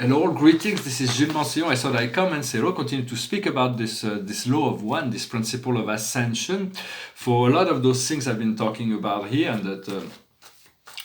Hello, greetings. This is Gilles Mancillon. I thought I'd come and say hello, continue to speak about this law of one, this principle of ascension. For a lot of those things I've been talking about here, and that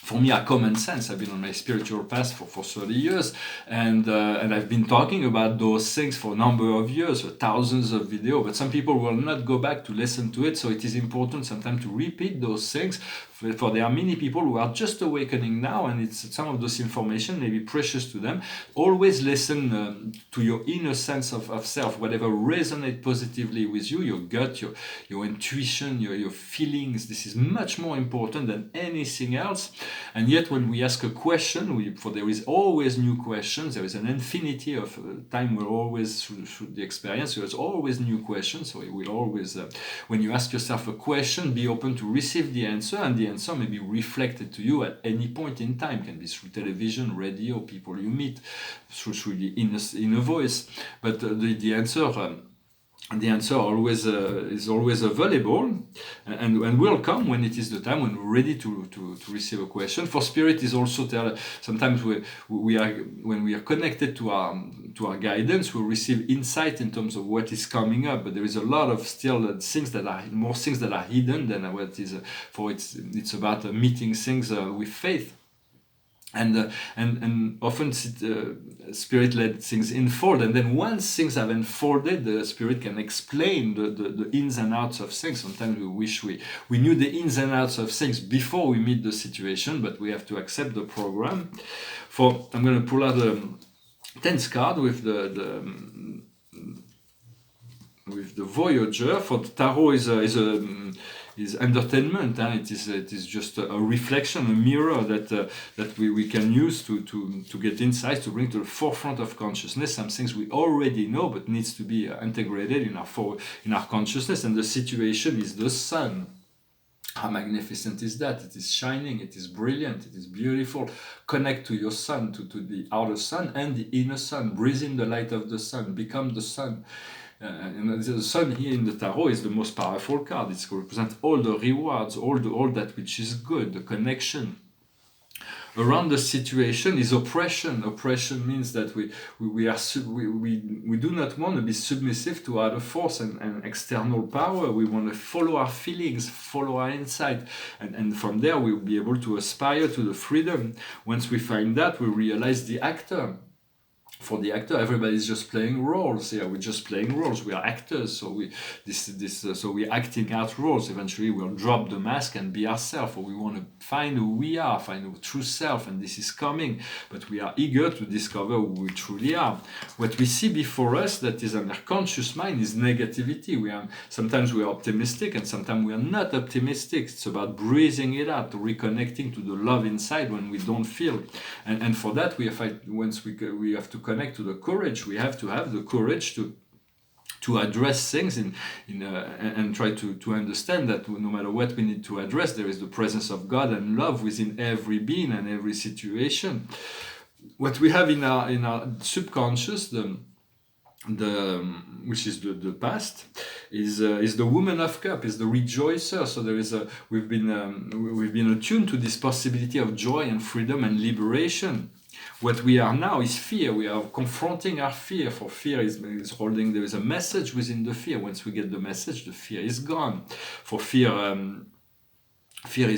for me are common sense. I've been on my spiritual path for 30 years, and I've been talking about those things for a number of years, thousands of videos, but some people will not go back to listen to it, so it is important sometimes to repeat those things. For there are many people who are just awakening now, and it's some of those information may be precious to them. Always listen to your inner sense of self, whatever resonates positively with you, your gut, your intuition, your feelings. This is much more important than anything else. And yet when we ask a question, for there is always new questions, there is an infinity of time. We're always through the experience, there's always new questions. So it will always, when you ask yourself a question, be open to receive the answer, and the answer may be reflected to you at any point in time. It can be through television, radio, people you meet, through the inner voice. But the answer always is always available, and will come when it is the time, when we're ready to receive a question. For spirit is also sometimes we are, when we are connected to our guidance, we receive insight in terms of what is coming up. But there is a lot of still things that are hidden than what is. It's about meeting things with faith. And often spirit let things unfold, and then once things have unfolded, the spirit can explain the ins and outs of things. Sometimes we wish we knew the ins and outs of things before we meet the situation, but we have to accept the program. I'm going to pull out a 10th card with the Voyager. For the tarot is entertainment. It is just a reflection, a mirror that we can use to get insights, to bring to the forefront of consciousness some things we already know but needs to be integrated in our consciousness. And the situation is the sun. How magnificent is that? It is shining, it is brilliant, it is beautiful. Connect to your sun, to the outer sun and the inner sun. Breathe in the light of the sun, become the sun. And the sun here in the tarot is the most powerful card. It represents all the rewards, all that which is good, the connection. Around the situation is oppression. Oppression means that we do not want to be submissive to other force and external power. We want to follow our feelings, follow our insight, and from there we'll be able to aspire to the freedom. Once we find that, we realize the actor. For the actor, everybody's just playing roles. Yeah, we're just playing roles. We are actors, so we're acting out roles. Eventually, we'll drop the mask and be ourselves. Or we want to find who we are, find our true self, and this is coming. But we are eager to discover who we truly are. What we see before us, that is under conscious mind, is negativity. Sometimes we are optimistic, and sometimes we are not optimistic. It's about breathing it out, reconnecting to the love inside when we don't feel. And for that, we have to connect to the courage. We have to have the courage to address things and try to understand that no matter what we need to address, there is the presence of God and love within every being and every situation. What we have in our subconscious, which is the past, is the Woman of Cup, is the rejoicer. So there is we've been attuned to this possibility of joy and freedom and liberation. What we are now is fear. We are confronting our fear. For fear is holding. There is a message within the fear. Once we get the message, the fear is gone. For fear. Fear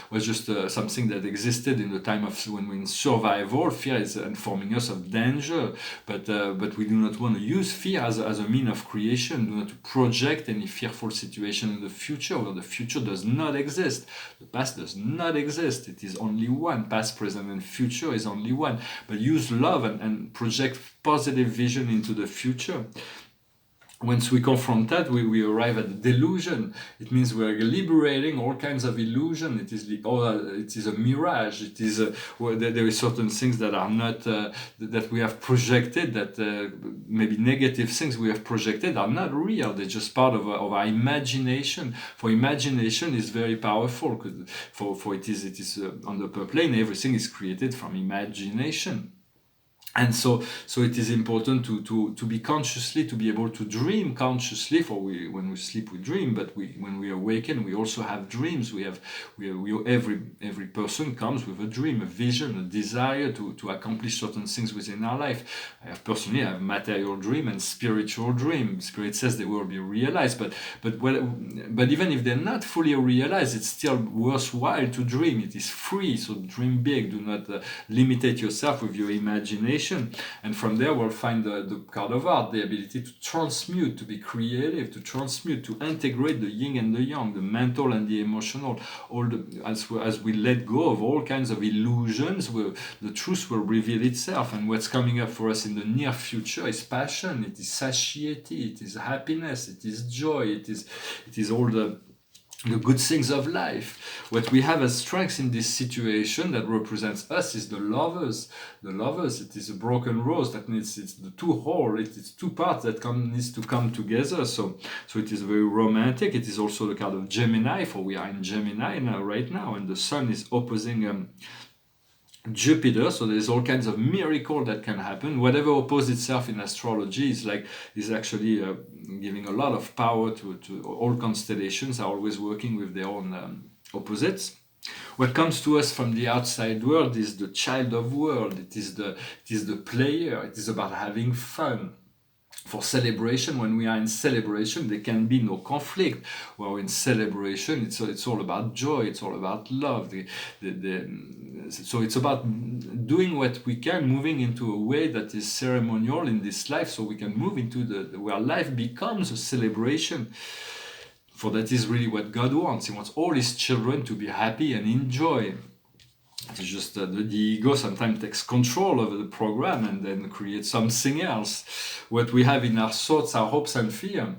was just something that existed in the time of when we're in survival. Fear is informing us of danger, but we do not want to use fear as a mean of creation. Do not project any fearful situation in the future, where the future does not exist. The past does not exist. It is only one. Past, present, and future is only one. But use love and project positive vision into the future. Once we confront that, we arrive at the delusion. It means we're liberating all kinds of illusion. It is a mirage. It is there is certain things that are not that we have projected, that maybe negative things we have projected are not real. They're just part of our imagination. For imagination is very powerful. For it is on the upper plane. Everything is created from imagination. And so it is important to be consciously, to be able to dream consciously. For when we sleep we dream, but when we awaken we also have dreams. Every person comes with a dream, a vision, a desire to accomplish certain things within our life. I have material dream and spiritual dream. Spirit says they will be realized, but even if they're not fully realized, it's still worthwhile to dream. It is free, so dream big. Do not limitate yourself with your imagination. And from there we'll find the card of art, the ability to transmute, to be creative, to transmute, to integrate the yin and the yang, the mental and the emotional. As we let go of all kinds of illusions, the truth will reveal itself. And what's coming up for us in the near future is passion, it is satiety, it is happiness, it is joy, it is all the good things of life. What we have as strengths in this situation that represents us is the lovers. The lovers, it is a broken rose that needs, it's the two whole, it's two parts that needs to come together. So it is very romantic. It is also the card of Gemini, for we are in Gemini right now, and the sun is opposing Jupiter, so there's all kinds of miracle that can happen. Whatever opposes itself in astrology is actually giving a lot of power to all constellations are always working with their own opposites. What comes to us from the outside world is the child of world. It is the player. It is about having fun. For celebration, when we are in celebration, there can be no conflict. While in celebration, it's all about joy, it's all about love. So it's about doing what we can, moving into a way that is ceremonial in this life, so we can move into where life becomes a celebration. For that is really what God wants. He wants all his children to be happy and enjoy. It's just that the ego sometimes takes control over the program and then creates something else. What we have in our thoughts, our hopes and fear.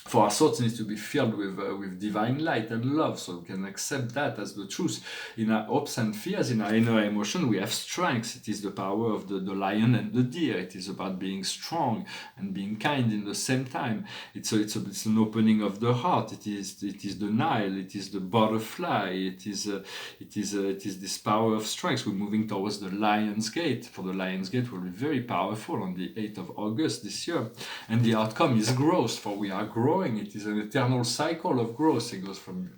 For our thoughts needs to be filled with divine light and love, so we can accept that as the truth. In our hopes and fears, in our inner emotion, we have strengths. It is the power of the lion and the deer. It is about being strong and being kind in the same time. It's an opening of the heart. It is the Nile. It is the butterfly. It is this power of strength. We're moving towards the Lion's Gate. For the Lion's Gate will be very powerful on the 8th of August this year, and the outcome is growth. For we are growing. It is an eternal cycle of growth. It goes from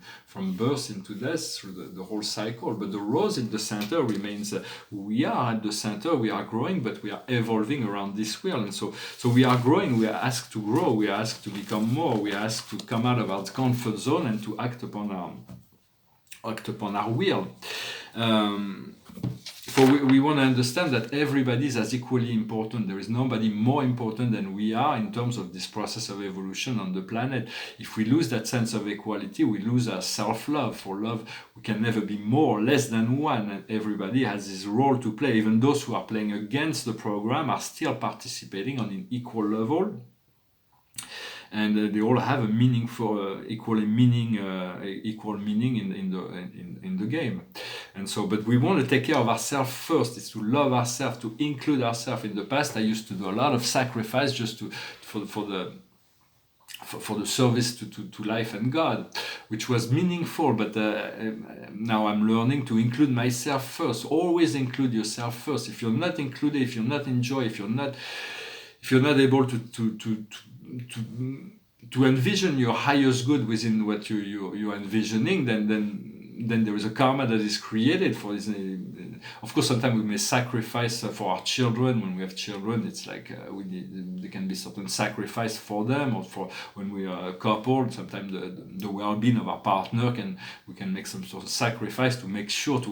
birth into death through the whole cycle. But the rose in the center remains who we are at the center. We are growing, but we are evolving around this wheel. And so we are growing. We are asked to grow. We are asked to become more. We are asked to come out of our comfort zone and to act upon our will. For we want to understand that everybody is as equally important. There is nobody more important than we are in terms of this process of evolution on the planet. If we lose that sense of equality, we lose our self-love. For love, we can never be more or less than one, and everybody has his role to play. Even those who are playing against the program are still participating on an equal level. And they all have a meaning for equal meaning in the game. And so, but we want to take care of ourselves first. It's to love ourselves, to include ourselves. In the past, I used to do a lot of sacrifice just for the service to life and God, which was meaningful. But now I'm learning to include myself first. Always include yourself first. If you're not included, if you're not enjoy, if you're not able to envision your highest good within what you're envisioning, then there is a karma that is created for this. Of course, sometimes we may sacrifice for our children. When we have children, it's like there can be certain sacrifice for them, or for when we are a couple. Sometimes the well-being of our partner we can make some sort of sacrifice to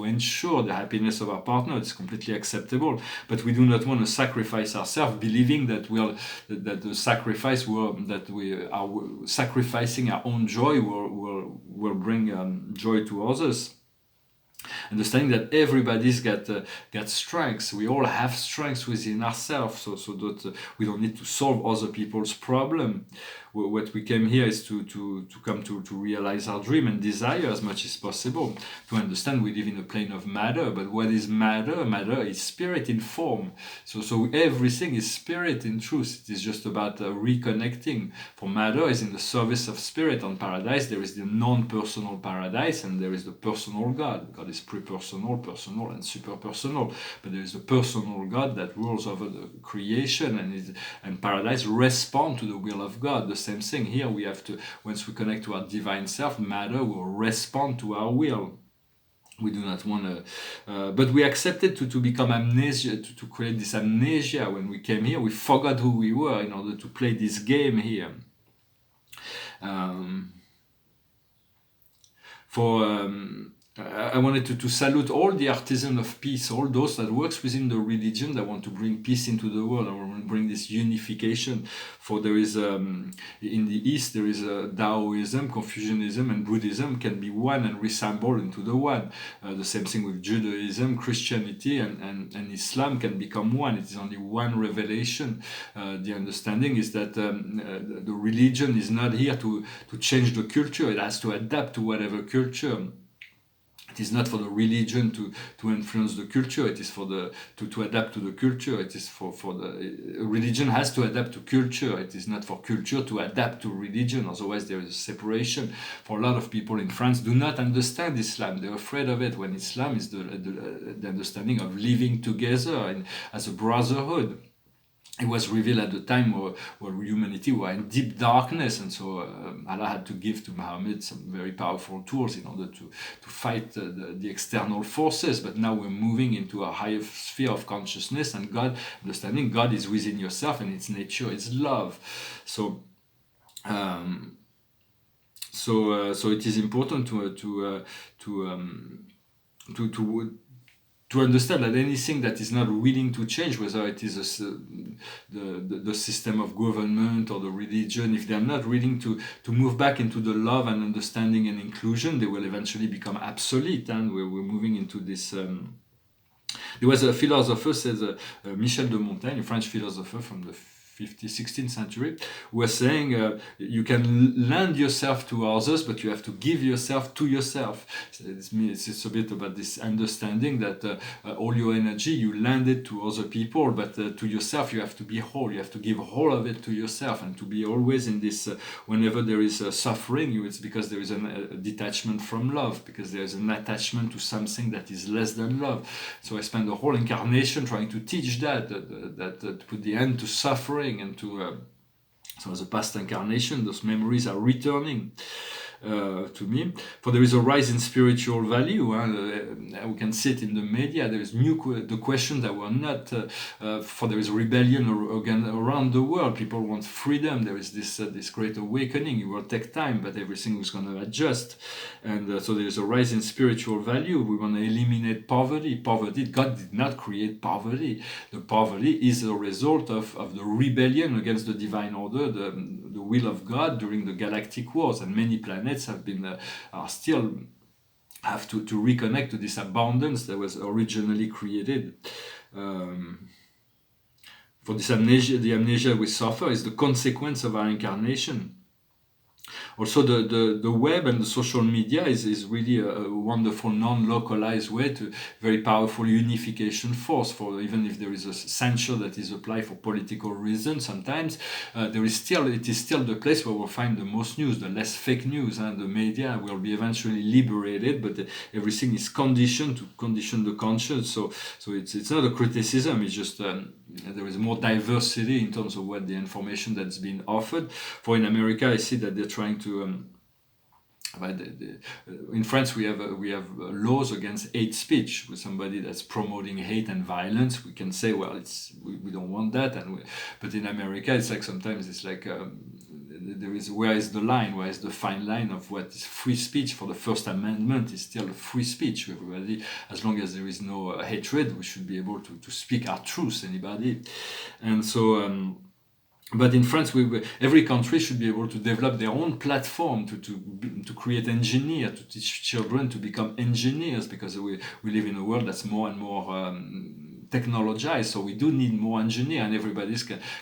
ensure the happiness of our partner. It's completely acceptable, but we do not want to sacrifice ourselves, believing that the sacrifice that we are sacrificing our own joy will bring joy to others. Understanding that everybody's got strengths. We all have strengths within ourselves, so that we don't need to solve other people's problem. What we came here is to come to realize our dream and desire as much as possible. To understand we live in a plane of matter, but what is matter? Matter is spirit in form. So everything is spirit in truth. It is just about reconnecting. For matter is in the service of spirit. On paradise there is the non-personal paradise, and there is the personal God God is pre-personal, personal, and super-personal. But there is a personal God that rules over the creation, and paradise respond to the will of God. The same thing here. We have to, once we connect to our divine self, matter will respond to our will. We do not want to, but we accepted to become amnesia, to create this amnesia. When we came here, we forgot who we were in order to play this game here. I wanted to salute all the artisans of peace, all those that works within the religion that want to bring peace into the world, and want to bring this unification. For there is, in the East, there is Taoism, Confucianism, and Buddhism can be one and resemble into the one. The same thing with Judaism, Christianity, and Islam can become one. It is only one revelation. The understanding is that the religion is not here to change the culture. It has to adapt to whatever culture. It is not for the religion to influence the culture. It is for to adapt to the culture. It is for the religion has to adapt to culture. It is not for culture to adapt to religion. Otherwise, there is a separation. For a lot of people in France, do not understand Islam. They're afraid of it. When Islam is the understanding of living together as a brotherhood. It was revealed at the time where humanity were in deep darkness, and so Allah had to give to Muhammad some very powerful tools in order to fight the external forces. But now we're moving into a higher sphere of consciousness, and God, understanding God is within yourself, and its nature is love. So it is important to understand that anything that is not willing to change, whether it is the system of government or the religion, if they are not willing to move back into the love and understanding and inclusion, they will eventually become obsolete. And we're moving into this. There was a philosopher, says Michel de Montaigne, a French philosopher from the 16th century, was saying you can lend yourself to others, but you have to give yourself to yourself. So it's a bit about this understanding that all your energy you lend it to other people, but to yourself you have to be whole. You have to give all of it to yourself, and to be always in this. Whenever there is suffering, it's because there is a detachment from love, because there is an attachment to something that is less than love. So I spent the whole incarnation trying to teach that to put the end to suffering. And so as a past incarnation, those memories are returning to me. For there is a rise in spiritual value. We can see it in the media. There is the questions that were not. For there is rebellion around the world. People want freedom. There is this great awakening. It will take time, but everything is going to adjust. And so there is a rise in spiritual value. We want to eliminate poverty. God did not create poverty. The poverty is a result of the rebellion against the divine order, the will of God during the galactic wars, and many planets have been have to reconnect to this abundance that was originally created. For this amnesia, the amnesia we suffer is the consequence of our incarnation. Also, the web and the social media is really a wonderful non-localized way to very powerful unification force. For even if there is a censure that is applied for political reasons, sometimes it is still the place where we'll find the most news, the less fake news, and the media will be eventually liberated. But everything is conditioned to condition the conscience. So it's not a criticism. It's just there is more diversity in terms of what the information that's been offered. For in America, I see that they're trying to. In France, we have laws against hate speech. With somebody that's promoting hate and violence, we can say, well, we don't want that. But in America, it's like sometimes it's like there is where is the line? Where is the fine line of what is free speech? For the First Amendment is still free speech. Everybody, as long as there is no hatred, we should be able to speak our truth. Anybody, and so. But in France, every country should be able to develop their own platform to create engineers, to teach children to become engineers, because we live in a world that's more and more technologized, so we do need more engineers, and everybody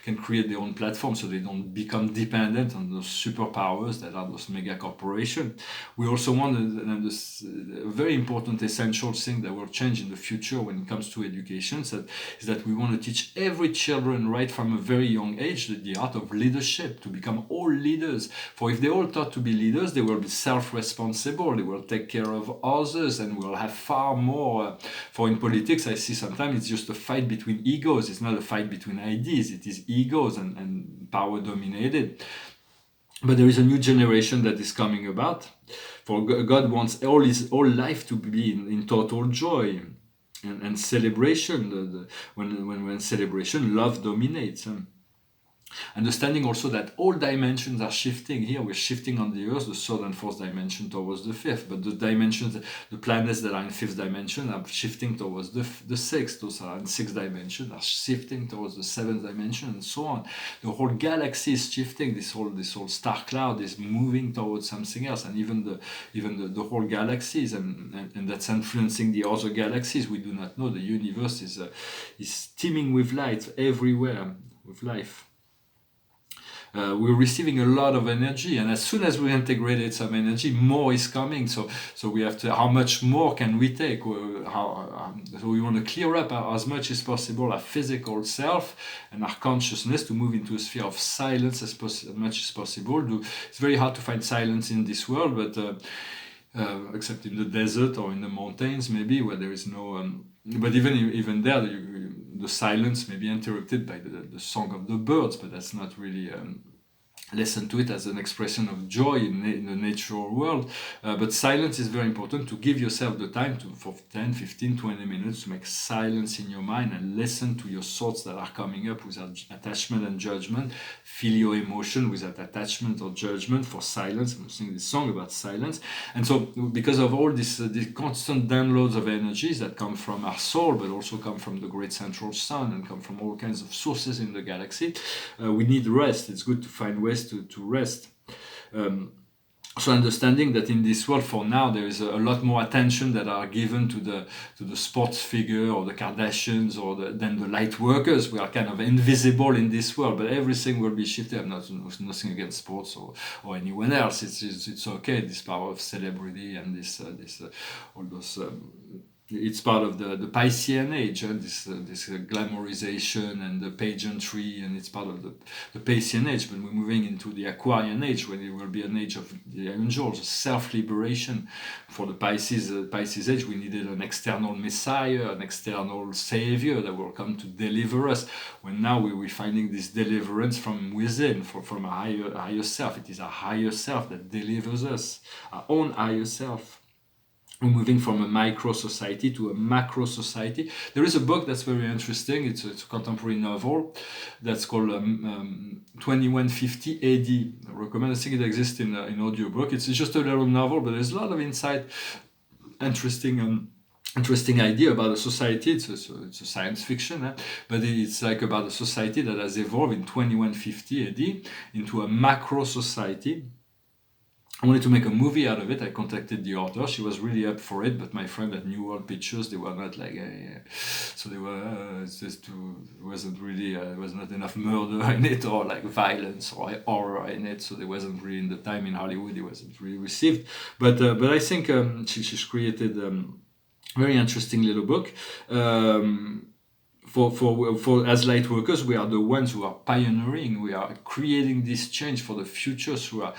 can create their own platform, so they don't become dependent on those superpowers that are those mega corporations. We also want, and this very important essential thing that will change in the future when it comes to education, is that we want to teach every children right from a very young age the art of leadership, to become all leaders. For if they're all taught to be leaders, they will be self-responsible, they will take care of others, and will have far more. For in politics, I see sometimes it's just a fight between egos. It's not a fight between ideas. It is egos and power dominated. But there is a new generation that is coming about. For God wants all life to be in total joy and celebration. When celebration, love dominates. Understanding also that all dimensions are shifting. Here we're shifting on the Earth, the third and fourth dimension towards the fifth, but the dimensions, the planets that are in fifth dimension are shifting towards the sixth. Those are in sixth dimension are shifting towards the seventh dimension, and so on. The whole galaxy is shifting. This whole star cloud is moving towards something else, and even the whole galaxies, and that's influencing the other galaxies. We do not know. The universe is teeming with light everywhere, with life. We're receiving a lot of energy, and as soon as we integrated some energy, more is coming. So we have to, how much more can we take? So we want to clear up as much as possible our physical self and our consciousness to move into a sphere of silence as much as possible. It's very hard to find silence in this world, but except in the desert or in the mountains, maybe, where there is no. But even there, the silence may be interrupted by the song of the birds, but that's not really. Listen to it as an expression of joy in the natural world. But silence is very important, to give yourself the time for 10, 15, 20 minutes to make silence in your mind and listen to your thoughts that are coming up without attachment and judgment. Feel your emotion without attachment or judgment. For silence, I'm singing this song about silence. And so because of all this, the constant downloads of energies that come from our soul, but also come from the great central sun and come from all kinds of sources in the galaxy, we need rest. It's good to find ways to rest. So understanding that in this world, for now, there is a lot more attention that are given to the sports figure or the Kardashians than the light workers. We are kind of invisible in this world, but everything will be shifted. I'm nothing against sports or anyone else. It's okay. This power of celebrity and this all those. It's part of the Piscean age, this glamorization and the pageantry, and it's part of the Piscean age. But we're moving into the Aquarian age, when it will be an age of the angels, self-liberation. For the Pisces age, we needed an external Messiah, an external Savior that will come to deliver us. When now we're finding this deliverance from within, from a higher self. It is our higher self that delivers us, our own higher self. We're moving from a micro society to a macro society. There is a book that's very interesting. It's a contemporary novel that's called 2150 AD. I recommend. I think it exists in audiobook. It's just a little novel, but there's a lot of insight, interesting idea about a society. It's a science fiction, but it's like about a society that has evolved in 2150 AD into a macro society. I wanted to make a movie out of it. I contacted the author. She was really up for it, but my friend at New World Pictures, they were not like, so they were there was not enough murder in it, or like violence or horror in it, so there wasn't really, in the time in Hollywood, it wasn't really received. But I think she's created a very interesting little book. For as light workers, we are the ones who are pioneering. We are creating this change for the future through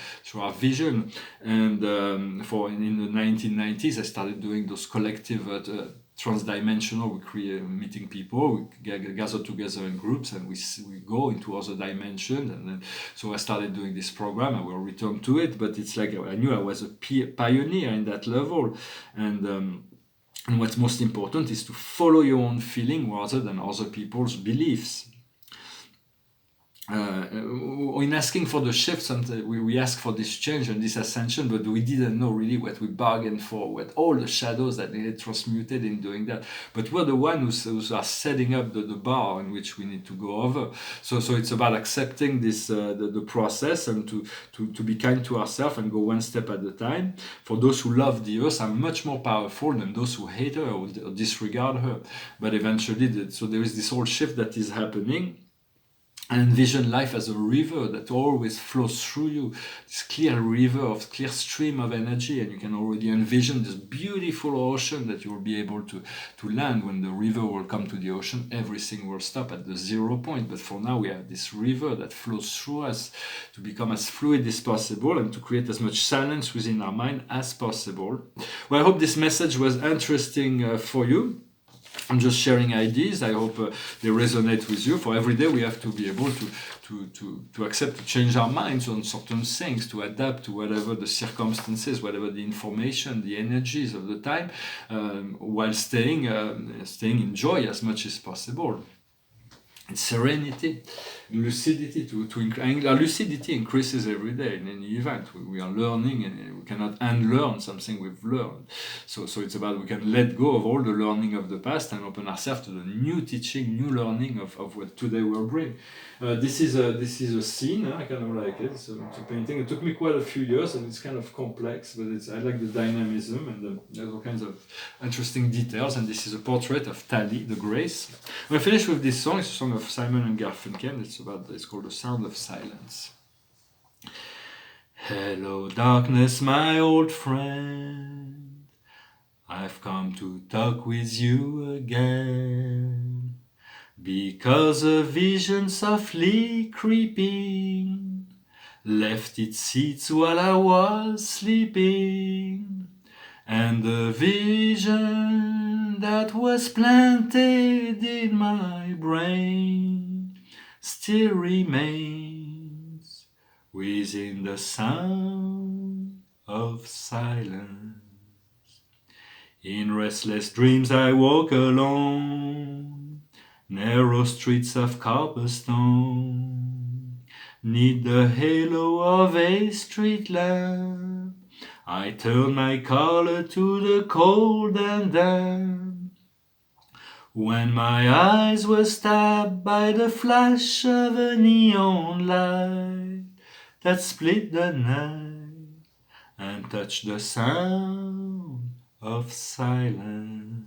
our vision. And in the 1990s, I started doing those collective transdimensional. We meeting people. We gather together in groups, and we go into other dimensions. And then, so I started doing this program. I will return to it, but it's like I knew I was a pioneer in that level, and what's most important is to follow your own feeling rather than other people's beliefs. in asking for the shift, sometimes we ask for this change and this ascension, but we didn't know really what we bargained for, what all the shadows that they had transmuted in doing that. But we're the ones who are setting up the bar in which we need to go over. So it's about accepting this the process, and to be kind to ourselves and go one step at a time. For those who love the earth are much more powerful than those who hate her or disregard her. But eventually, so there is this whole shift that is happening. And envision life as a river that always flows through you, this clear river of clear stream of energy, and you can already envision this beautiful ocean that you will be able to land. When the river will come to the ocean, everything will stop at the 0 point. But for now, we have this river that flows through us to become as fluid as possible and to create as much silence within our mind as possible. Well, I hope this message was interesting for you. I'm just sharing ideas. I hope they resonate with you. For every day, we have to be able to accept, to change our minds on certain things, to adapt to whatever the circumstances, whatever the information, the energies of the time, while staying in joy as much as possible. And serenity, lucidity. Our lucidity increases every day in any event. We are learning, and we cannot unlearn something we've learned. So it's about, we can let go of all the learning of the past and open ourselves to the new teaching, new learning of what today will bring. This is a scene. I kind of like it. It's a painting. It took me quite a few years, and it's kind of complex, but I like the dynamism, and there's all kinds of interesting details. And this is a portrait of Tali, the Grace. I'm finished with this song. It's a song of Simon and Garfunkel. It's called The Sound of Silence. Hello, darkness, my old friend. I've come to talk with you again, because a vision softly creeping left its seats while I was sleeping, and the vision that was planted in my brain still remains within the sound of silence. In restless dreams I walk alone, narrow streets of cobblestone, 'neath the halo of a street lamp, I turn my collar to the cold and damp. When my eyes were stabbed by the flash of a neon light that split the night and touched the sound of silence.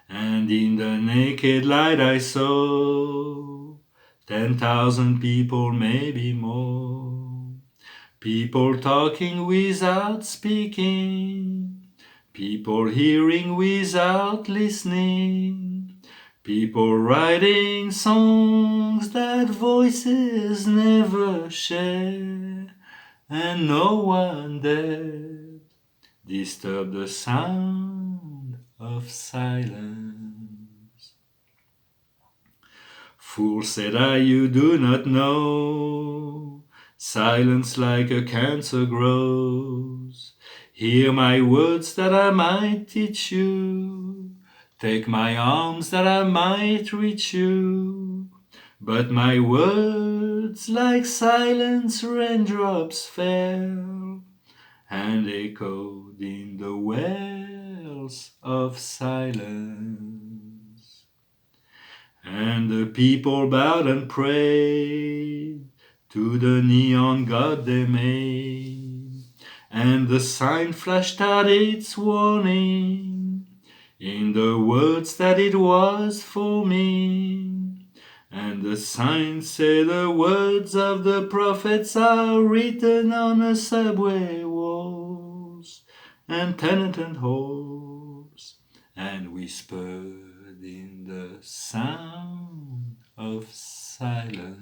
And in the naked light I saw 10,000 people, maybe more. People talking without speaking, people hearing without listening, people writing songs that voices never share, and no one dared disturb the sound of silence. Fool, said I, you do not know, silence like a cancer grows. Hear my words that I might teach you, take my arms that I might reach you. But my words like silence raindrops fell, and echoed in the wells of silence. And the people bowed and prayed to the neon god they made, and the sign flashed out its warning in the words that it was for me. And the sign said the words of the prophets are written on the subway walls and tenement halls, and whispered in the sound of silence.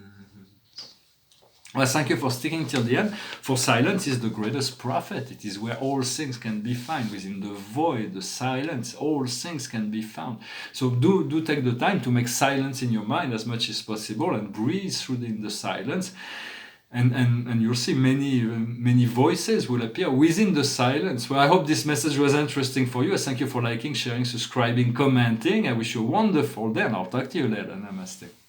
Well, thank you for sticking till the end. For silence is the greatest prophet. It is where all things can be found. Within the void, the silence, all things can be found. So do take the time to make silence in your mind as much as possible, and breathe through in the silence. And you'll see many voices will appear within the silence. Well, I hope this message was interesting for you. I thank you for liking, sharing, subscribing, commenting. I wish you a wonderful day, and I'll talk to you later. Namaste.